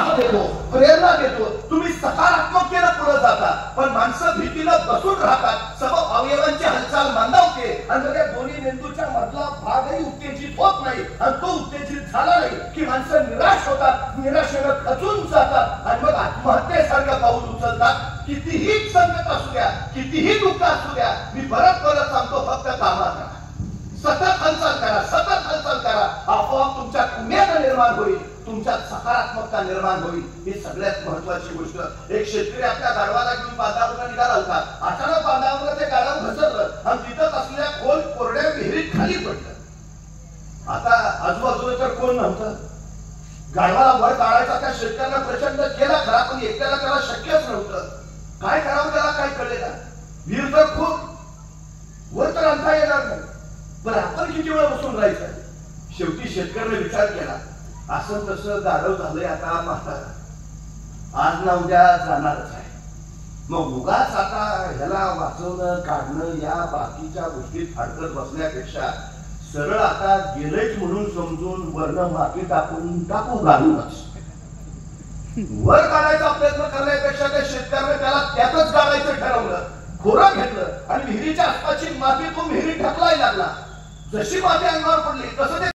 उत्साह देतो, प्रेरणा देतो, तुम्ही सकारात्मकतेने पुढे जाता. पण माणसं भीतीनं बसून राहतात, सर्व अवयवांची हालचाल मंदावते आणि त्या दोन्ही मेंदूच्या मधला भागही उत्तेजित होत नाही आणि तो उत्तेजित झाला नाही की माणसं निराश होतात, निराशेनं खचून जातात आणि मग आत्महत्येसारखं पाऊल उचलतात. कितीही संकट असू द्या, कितीही दुःख असू द्या, मी परत सांगतो, फक्त कामात करा, सतत हालचाल करा, सतत हालचाल करा. आपोआप तुमच्यात उमेद निर्माण होईल, तुमच्यात सकारात्मकता निर्माण होईल. ही सगळ्यात महत्वाची गोष्ट. एक शेतकरी आपल्या गाढवाला घेऊन बांधावर निघाला होता. अचानक बांधावर ते गाढव घसरलं आणि तिथंच असलेल्या खोल कोरड्या विहिरीत खाली पडलं. आता आजूबाजूला तर कोण नव्हतं. गाढवाला वर काढायचा त्या शेतकऱ्याला प्रचंड केला खरा, पण एकट्याला त्याला शक्यच नव्हतं. काय करावं त्याला काय कळले ना. विहीर तर खूप वर तर आणता येणार नाही, पण आपण किती वेळ बसून राहायचं. शेवटी शेतकऱ्याने विचार केला, असं तसं गाढव झालंय आता म्हातारा, आज ना उद्या जाणारच आहे. मग उगाच आता ह्याला वाचवणं काढणं या बाकीच्या गोष्टीत अडकत बसण्यापेक्षा सरळ आता गेलेच म्हणून समजून वर्ण माती टाकू घालूनच वर काढायचा प्रयत्न करण्यापेक्षा त्या शेतकऱ्याने त्याला त्यातच गाडायचं ठरवलं, खोरं घेतलं आणि विहिरीच्या आसपासची माती तो विहिरीत ढकलायला लागला. जशी माती अंगावर पडली तसं ते